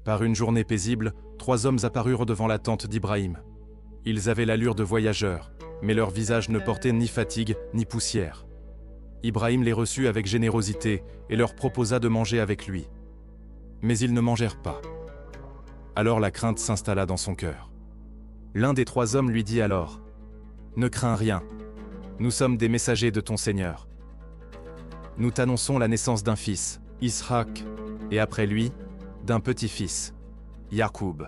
Par une journée paisible, 3 hommes apparurent devant la tente d'Ibrahim. Ils avaient l'allure de voyageurs, mais leur visage ne portait ni fatigue ni poussière. Ibrahim les reçut avec générosité et leur proposa de manger avec lui. Mais ils ne mangèrent pas. Alors la crainte s'installa dans son cœur. L'un des 3 hommes lui dit alors : « Ne crains rien, nous sommes des messagers de ton Seigneur. Nous t'annonçons la naissance d'un fils, Ishaq, et après lui, d'un petit-fils, Yacoub. »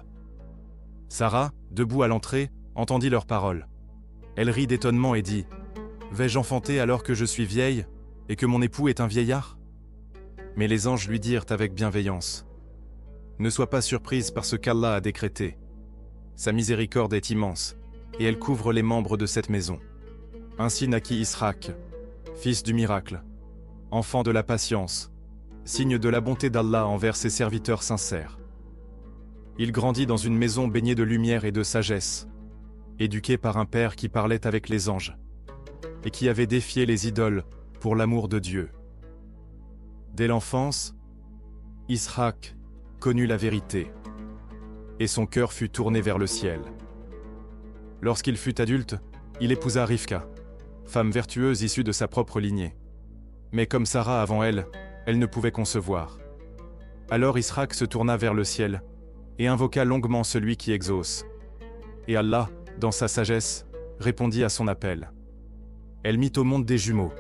Sarah, debout à l'entrée, entendit leurs paroles. Elle rit d'étonnement et dit : « Vais-je enfanter alors que je suis vieille et que mon époux est un vieillard ?» Mais les anges lui dirent avec bienveillance : « Ne sois pas surprise par ce qu'Allah a décrété. Sa miséricorde est immense, et elle couvre les membres de cette maison. » Ainsi naquit Ishaq, fils du miracle, enfant de la patience, signe de la bonté d'Allah envers ses serviteurs sincères. Il grandit dans une maison baignée de lumière et de sagesse, éduqué par un père qui parlait avec les anges, et qui avait défié les idoles pour l'amour de Dieu. Dès l'enfance, Ishaq connut la vérité, et son cœur fut tourné vers le ciel. Lorsqu'il fut adulte, il épousa Rivka, femme vertueuse issue de sa propre lignée. Mais comme Sarah avant elle, elle ne pouvait concevoir. Alors Ishaq se tourna vers le ciel et invoqua longuement celui qui exauce. Et Allah, dans sa sagesse, répondit à son appel. Elle mit au monde des jumeaux,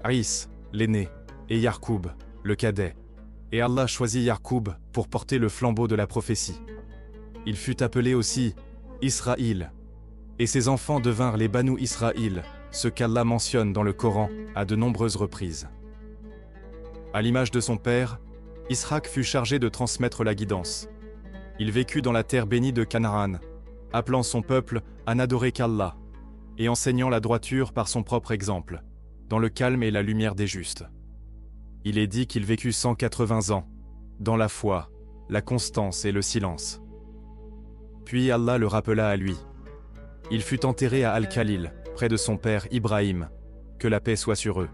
Is, l'aîné, et Yacoub, le cadet. Et Allah choisit Yacoub pour porter le flambeau de la prophétie. Il fut appelé aussi Israël, et ses enfants devinrent les Banu Israël, ce qu'Allah mentionne dans le Coran à de nombreuses reprises. À l'image de son père, Ishaq fut chargé de transmettre la guidance. Il vécut dans la terre bénie de Canaan, appelant son peuple à n'adorer qu'Allah, et enseignant la droiture par son propre exemple, dans le calme et la lumière des justes. Il est dit qu'il vécut 180 ans, dans la foi, la constance et le silence. Puis Allah le rappela à lui. Il fut enterré à Al-Khalil, près de son père Ibrahim, que la paix soit sur eux.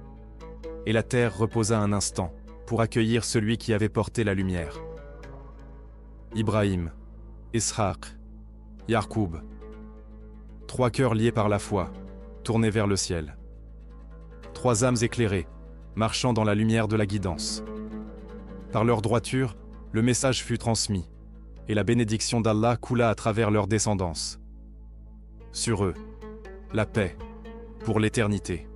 Et la terre reposa un instant, pour accueillir celui qui avait porté la lumière. Ibrahim, Ishaq, Yacoub. 3 cœurs liés par la foi, tournés vers le ciel. 3 âmes éclairées, marchant dans la lumière de la guidance. Par leur droiture, le message fut transmis, et la bénédiction d'Allah coula à travers leur descendance. Sur eux, la paix, pour l'éternité.